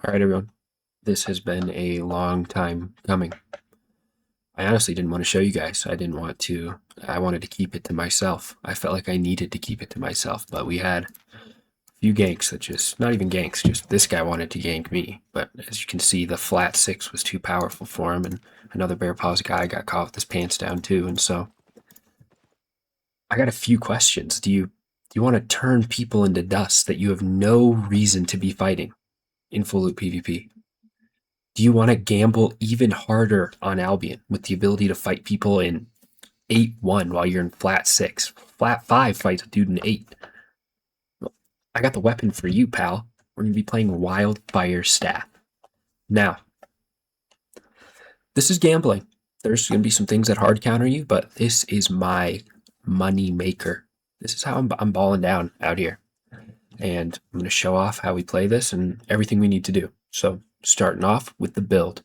All right, everyone. This has been a long time coming. I honestly didn't want to show you guys. I wanted to keep it to myself. I felt like I needed to keep it to myself, but we had a few ganks that not even ganks, just this guy wanted to gank me. But as you can see, the flat six was too powerful for him, and another Bear Paws guy got caught with his pants down too. And so I got a few questions. Do you want to turn people into dust that you have no reason to be fighting in full loop PvP? Do you want to gamble even harder on Albion with the ability to fight people in 8-1 while you're in flat 6? Flat 5 fights a dude in 8. Well, I got the weapon for you, pal. We're going to be playing Wildfire Staff. Now, this is gambling. There's going to be some things that hard counter you, but this is my money maker. This is how I'm balling down out here. And I'm going to show off how we play this and everything we need to do. So, starting off with the build.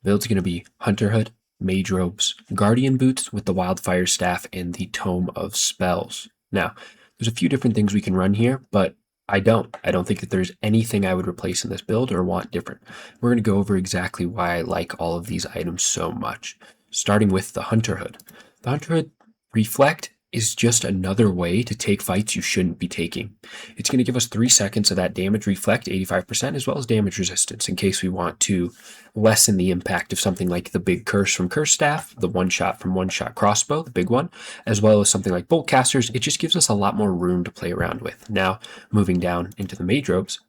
Build's going to be Hunter Hood, Mage Robes, Guardian Boots with the Wildfire Staff, and the Tome of Spells. Now, there's a few different things we can run here, but I don't think that there's anything I would replace in this build or want different. We're going to go over exactly why I like all of these items so much. Starting with the Hunter Hood. The Hunter Hood Reflect is just another way to take fights you shouldn't be taking. It's going to give us 3 seconds of that damage reflect, 85%, as well as damage resistance in case we want to lessen the impact of something like the big curse from Curse Staff, the one-shot from one-shot crossbow, the big one, as well as something like Bolt Casters. It just gives us a lot more room to play around with. Now, moving down into the Mage Robes,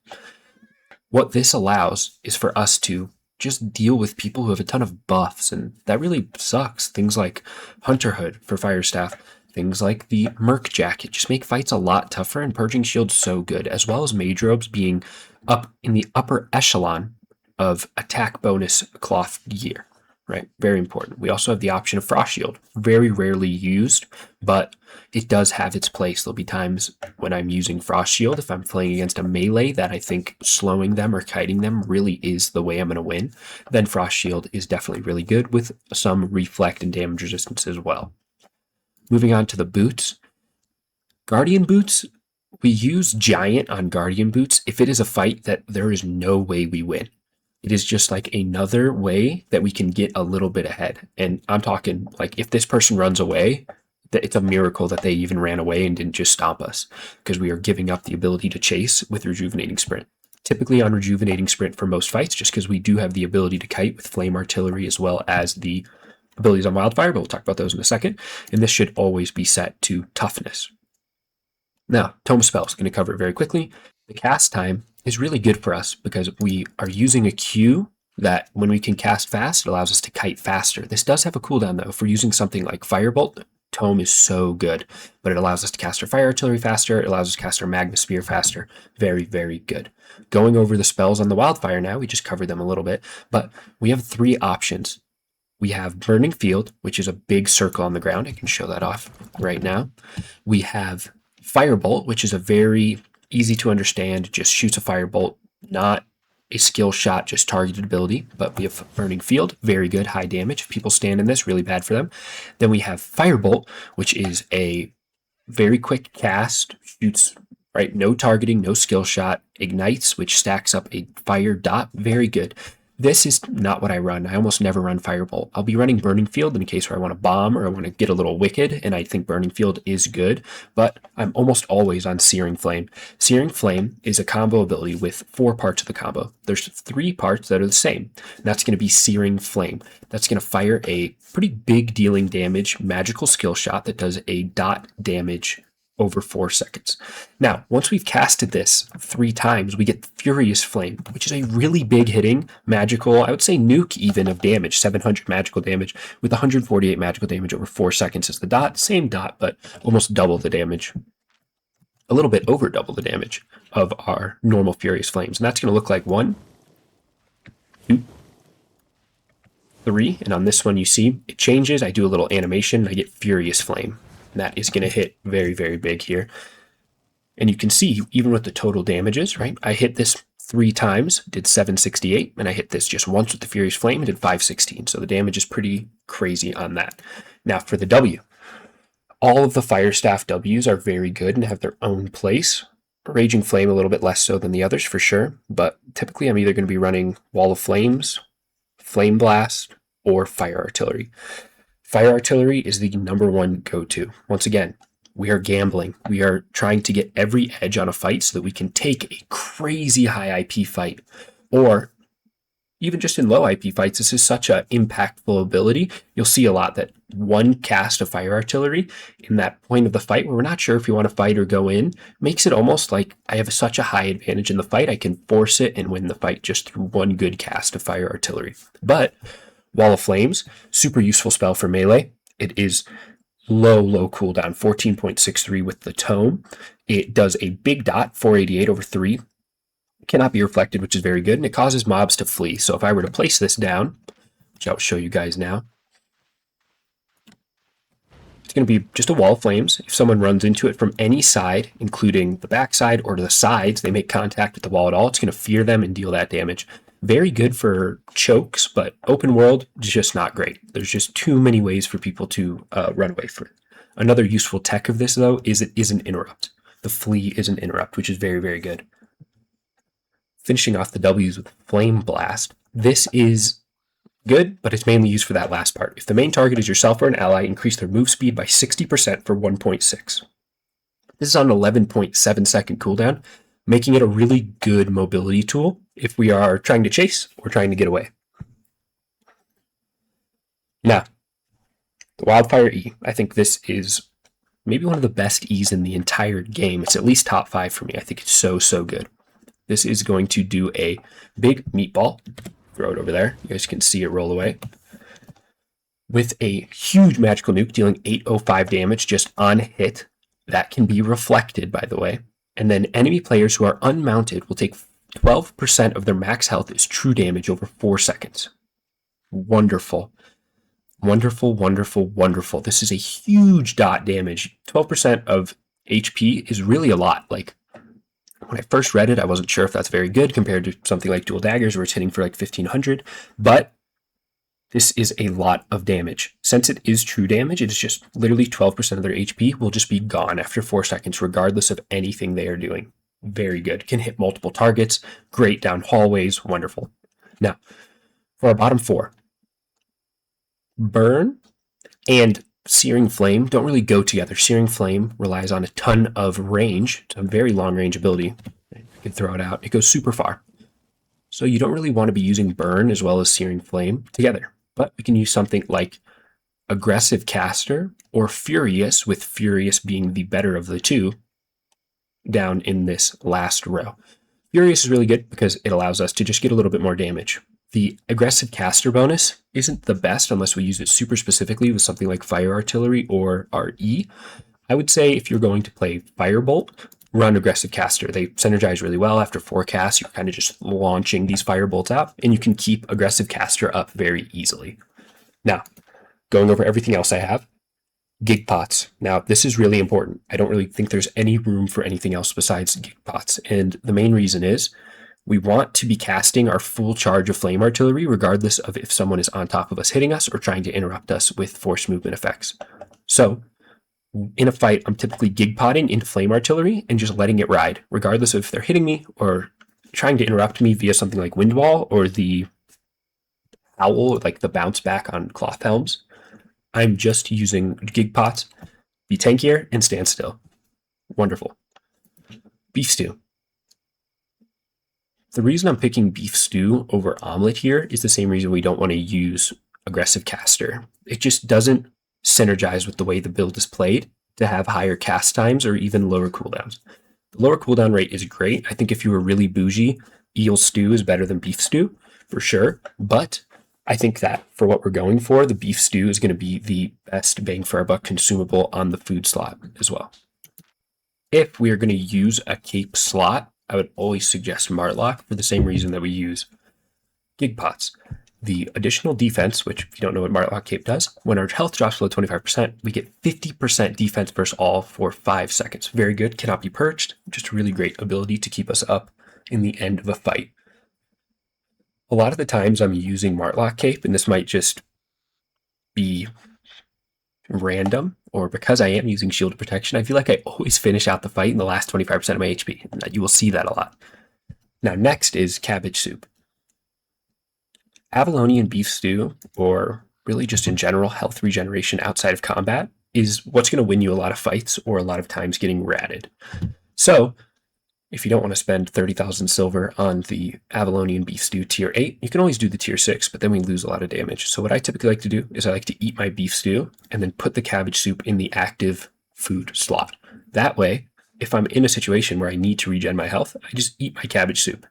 what this allows is for us to just deal with people who have a ton of buffs, and that really sucks. Things like Hunter Hood for Fire Staff, things like the Merc Jacket just make fights a lot tougher, and Purging Shield's so good, as well as Mage Robes being up in the upper echelon of attack bonus cloth gear, right? Very important. We also have the option of Frost Shield, very rarely used, but it does have its place. There'll be times when I'm using Frost Shield if I'm playing against a melee that I think slowing them or kiting them really is the way I'm going to win. Then Frost Shield is definitely really good with some reflect and damage resistance as well. Moving on to the boots. Guardian Boots, we use Giant on Guardian Boots if it is a fight that there is no way we win. It is just like another way that we can get a little bit ahead. And I'm talking like if this person runs away, it's a miracle that they even ran away and didn't just stomp us, because we are giving up the ability to chase with Rejuvenating Sprint. Typically on Rejuvenating Sprint for most fights, just because we do have the ability to kite with Flame Artillery as well as the abilities on Wildfire, but we'll talk about those in a second. And this should always be set to toughness. Now, Tome Spells, going to cover it very quickly. The cast time is really good for us because we are using a Q that when we can cast fast, it allows us to kite faster. This does have a cooldown though. If we're using something like Firebolt, Tome is so good, but it allows us to cast our Fire Artillery faster. It allows us to cast our Magma Spear faster. Very, very good. Going over the spells on the Wildfire now, we just covered them a little bit, but we have 3 options. We have Burning Field, which is a big circle on the ground. I can show that off right now. We have Firebolt, which is a very easy to understand, just shoots a firebolt, not a skill shot, just targeted ability. But we have Burning Field, very good, high damage. If people stand in this, really bad for them. Then we have Firebolt, which is a very quick cast, shoots, right? No targeting, no skill shot, ignites, which stacks up a fire dot, very good. This is not what I run. I almost never run Firebolt. I'll be running Burning Field in case where I want to bomb or I want to get a little wicked, and I think Burning Field is good, but I'm almost always on Searing Flame. Searing Flame is a combo ability with 4 parts of the combo. There's 3 parts that are the same, and that's going to be Searing Flame. That's going to fire a pretty big dealing damage magical skill shot that does a dot damage over 4 seconds. Now, once we've casted this 3 times, we get Furious Flame, which is a really big hitting magical, I would say nuke even of damage, 700 magical damage with 148 magical damage over 4 seconds as the dot. Same dot, but almost double the damage. A little bit over double the damage of our normal Furious Flames. And that's going to look like 1, 2, 3. And on this one, you see it changes. I do a little animation. I get Furious Flame. That is going to hit very, very big here. And you can see, even with the total damages, right? I hit this 3 times, did 768, and I hit this just once with the Furious Flame and did 516. So the damage is pretty crazy on that. Now for the W. All of the Fire Staff Ws are very good and have their own place, Raging Flame a little bit less so than the others for sure, but typically I'm either going to be running Wall of Flames, Flame Blast, or Fire Artillery. Fire Artillery is the number one go-to. Once again, we are gambling. We are trying to get every edge on a fight so that we can take a crazy high IP fight, or even just in low IP fights, this is such an impactful ability. You'll see a lot that one cast of Fire Artillery in that point of the fight where we're not sure if we want to fight or go in makes it almost like I have such a high advantage in the fight, I can force it and win the fight just through one good cast of Fire Artillery. But Wall of Flames, super useful spell for melee. It is low cooldown, 14.63 with the tome. It does a big dot, 488 over 3. Cannot be reflected, which is very good, and it causes mobs to flee. So if I were to place this down, which I'll show you guys now, it's going to be just a wall of flames. If someone runs into it from any side, including the backside or to the sides, they make contact with the wall at all, it's going to fear them and deal that damage. Very good for chokes, but open world is just not great. There's just too many ways for people to run away from it. Another useful tech of this, though, is it is an interrupt. The flee is an interrupt, which is very good. Finishing off the W's with Flame Blast. This is good, but it's mainly used for that last part. If the main target is yourself or an ally, increase their move speed by 60% for 1.6. This is on an 11.7 second cooldown, making it a really good mobility tool if we are trying to chase or trying to get away. Now, the Wildfire E. I think this is maybe one of the best E's in the entire game. It's at least top 5 for me. I think it's so good. This is going to do a big meatball. Throw it over there. You guys can see it roll away. With a huge magical nuke dealing 805 damage just on hit. That can be reflected, by the way. And then enemy players who are unmounted will take 12% of their max health as true damage over 4 seconds. Wonderful. Wonderful. This is a huge dot damage. 12% of HP is really a lot. Like, when I first read it, I wasn't sure if that's very good compared to something like Dual Daggers where it's hitting for like 1500, but this is a lot of damage. Since it is true damage, it is just literally 12% of their HP will just be gone after 4 seconds, regardless of anything they are doing. Very good. Can hit multiple targets. Great down hallways. Wonderful. Now, for our bottom 4, Burn and Searing Flame don't really go together. Searing Flame relies on a ton of range. It's a very long range ability. I can throw it out. It goes super far. So you don't really want to be using Burn as well as Searing Flame together. But we can use something like Aggressive Caster or Furious, with Furious being the better of the two, down in this last row. Furious is really good because it allows us to just get a little bit more damage. The Aggressive Caster bonus isn't the best unless we use it super specifically with something like Fire Artillery or RE. I would say if you're going to play Firebolt, run Aggressive Caster. They synergize really well. After 4 casts, you're kind of just launching these Firebolts out, and you can keep Aggressive Caster up very easily. Now, going over everything else I have, Gig Pots. Now, this is really important. I don't really think there's any room for anything else besides Gig Pots, and the main reason is we want to be casting our full charge of Flame Artillery regardless of if someone is on top of us hitting us or trying to interrupt us with force movement effects. So, in a fight, I'm typically Gig Potting into Flame Artillery and just letting it ride, regardless of if they're hitting me or trying to interrupt me via something like Wind Wall or the Howl, like the bounce back on Cloth Helms. I'm just using Gig Pots, be tankier, and stand still. Wonderful. Beef Stew. The reason I'm picking Beef Stew over Omelet here is the same reason we don't want to use Aggressive Caster. It just doesn't synergize with the way the build is played to have higher cast times or even lower cooldowns. The lower cooldown rate is great. I think if you were really bougie, Eel Stew is better than Beef Stew, for sure. But I think that for what we're going for, the Beef Stew is going to be the best bang for our buck consumable on the food slot as well. If we are going to use a cape slot, I would always suggest Martlock for the same reason that we use Gig Pots. The additional defense, which if you don't know what Martlock Cape does, when our health drops below 25%, we get 50% defense versus all for 5 seconds. Very good, cannot be perched, just a really great ability to keep us up in the end of a fight. A lot of the times I'm using Martlock Cape, and this might just be random, or because I am using shielded protection, I feel like I always finish out the fight in the last 25% of my HP. You will see that a lot. Now, next is cabbage soup. Avalonian beef stew, or really just in general health regeneration outside of combat, is what's going to win you a lot of fights or a lot of times getting ratted. So, if you don't want to spend 30,000 silver on the Avalonian beef stew tier 8, you can always do the tier 6, but then we lose a lot of damage. So what I typically like to do is I like to eat my beef stew and then put the cabbage soup in the active food slot. That way, if I'm in a situation where I need to regen my health, I just eat my cabbage soup.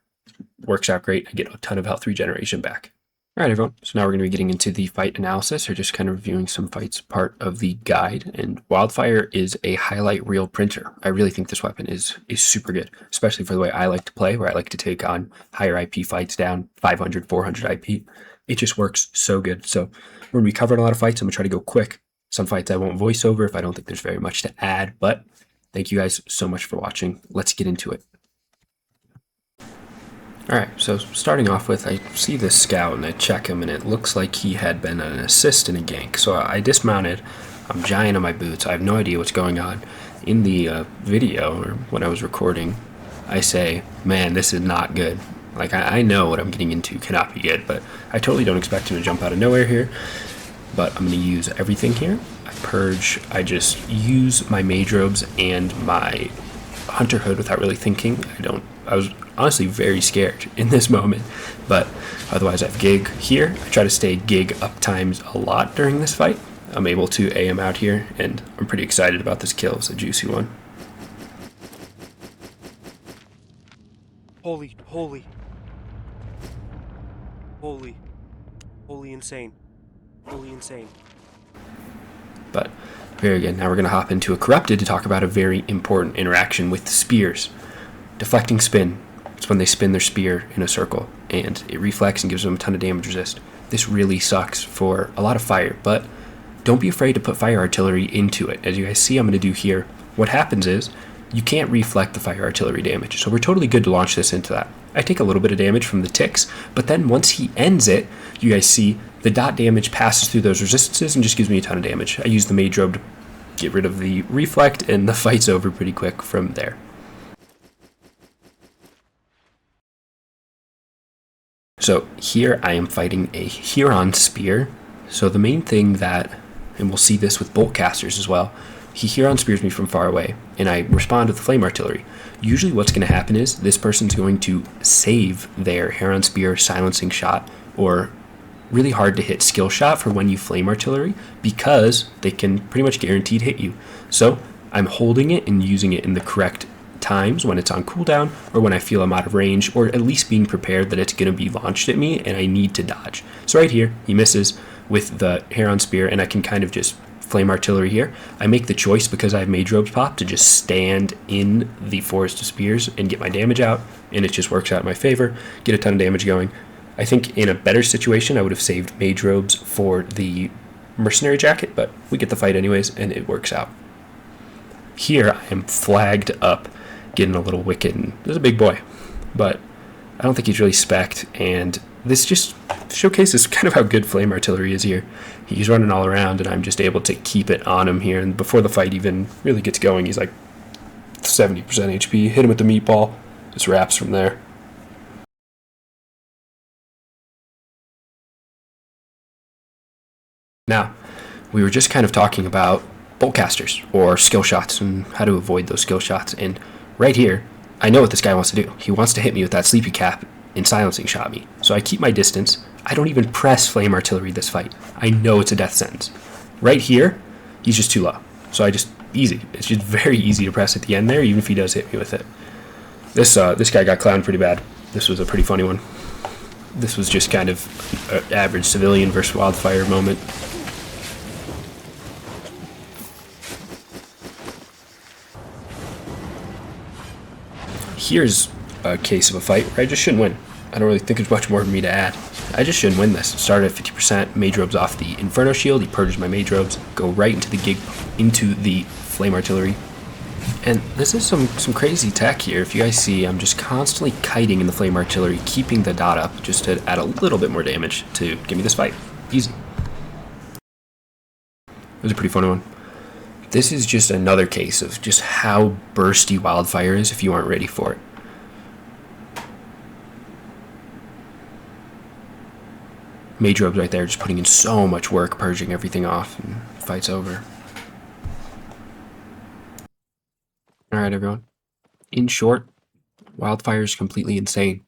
Works out great. I get a ton of health regeneration back. All right, everyone. So now we're going to be getting into the fight analysis, or just kind of reviewing some fights, part of the guide. And Wildfire is a highlight reel printer. I really think this weapon is super good, especially for the way I like to play, where I like to take on higher IP fights down 500, 400 IP. It just works so good. So we're going to be covering a lot of fights. I'm going to try to go quick. Some fights I won't voice over if I don't think there's very much to add. But thank you guys so much for watching. Let's get into it. Alright, so starting off with, I see this scout and I check him and it looks like he had been an assist in a gank. So I dismounted, I'm giant on my boots, I have no idea what's going on. In the video, or when I was recording, I say, man, this is not good. Like, I know what I'm getting into cannot be good, but I totally don't expect him to jump out of nowhere here. But I'm going to use everything here. I purge, I just use my mage robes and my hunter hood without really thinking. I was honestly very scared in this moment, but otherwise I have gig here. I try to stay gig up times a lot during this fight. I'm able to AM out here, and I'm pretty excited about this kill. It's a juicy one. Holy insane. Holy insane. But very good. Now we're going to hop into a corrupted to talk about a very important interaction with spears. Deflecting spin. It's when they spin their spear in a circle and it reflects and gives them a ton of damage resist. This really sucks for a lot of fire, but don't be afraid to put fire artillery into it. As you guys see, I'm going to do here. What happens is you can't reflect the fire artillery damage, so we're totally good to launch this into that. I take a little bit of damage from the ticks, but then once he ends it, you guys see the dot damage passes through those resistances and just gives me a ton of damage. I use the mage robe to get rid of the reflect, and the fight's over pretty quick from there. So here I am fighting a Huron spear. So the main thing that, and we'll see this with bolt casters as well, he Huron spears me from far away, and I respond with the flame artillery. Usually what's going to happen is this person's going to save their Huron spear silencing shot, or really hard to hit skill shot for when you flame artillery, because they can pretty much guaranteed hit you. So I'm holding it and using it in the correct times when it's on cooldown, or when I feel I'm out of range, or at least being prepared that it's going to be launched at me and I need to dodge. So right here, he misses with the Huron spear, and I can kind of just flame artillery here. I make the choice, because I have mage robes pop, to just stand in the forest of spears and get my damage out, and it just works out in my favor, get a ton of damage going. I think in a better situation I would have saved mage robes for the mercenary jacket, but we get the fight anyways and it works out. Here I am flagged up, getting a little wicked, and this is a big boy, but I don't think he's really spec'd, and this just showcases kind of how good flame artillery is here. He's running all around and I'm just able to keep it on him here, and before the fight even really gets going, he's like 70% HP. Hit him with the meatball, just wraps from there. Now, we were just kind of talking about bolt casters or skill shots and how to avoid those skill shots, and right here I know what this guy wants to do. He wants to hit me with that sleepy cap and silencing shot me. So I keep my distance. I don't even press flame artillery this fight. I know it's a death sentence. Right here, he's just too low. So I just, easy. It's just very easy to press at the end there, even if he does hit me with it. This guy got clowned pretty bad. This was a pretty funny one. This was just kind of an average civilian versus Wildfire moment. Here's a case of a fight where I just shouldn't win. I don't really think there's much more for me to add. I just shouldn't win this. Started at 50%, mage robes off the Inferno shield, he purges my mage robes, go right into the gig, into the flame artillery. And this is some crazy tech here. If you guys see, I'm just constantly kiting in the flame artillery, keeping the dot up just to add a little bit more damage to give me this fight. Easy. It was a pretty funny one. this is just another case of just how bursty Wildfire is if you aren't ready for it. Mage Robe's right there, just putting in so much work, purging everything off, and the fight's over. Alright, everyone. In short, Wildfire is completely insane.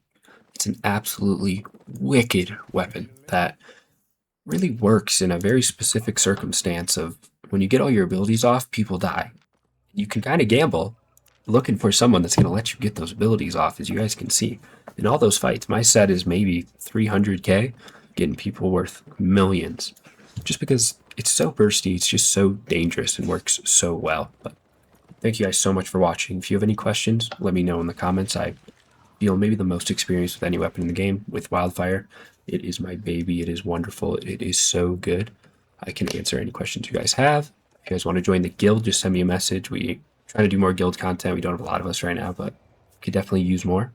It's an absolutely wicked weapon that really works in a very specific circumstance of when you get all your abilities off, people die. You can kind of gamble looking for someone that's going to let you get those abilities off, as you guys can see. In all those fights, my set is maybe 300k, getting people worth millions. Just because it's so bursty, it's just so dangerous and works so well. But thank you guys so much for watching. If you have any questions, let me know in the comments. I feel maybe the most experienced with any weapon in the game with Wildfire. It is my baby. It is wonderful. It is so good. I can answer any questions you guys have. If you guys want to join the guild, just send me a message. We try to do more guild content. We don't have a lot of us right now, but could definitely use more.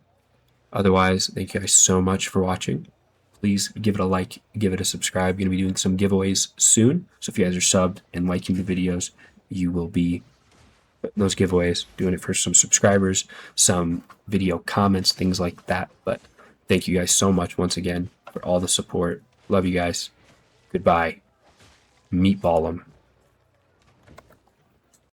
Otherwise, thank you guys so much for watching. Please give it a like, give it a subscribe. Going to be doing some giveaways soon. So if you guys are subbed and liking the videos, you will be those giveaways, doing it for some subscribers, some video comments, things like that. But thank you guys so much once again for all the support. Love you guys. Goodbye. Meatball 'em.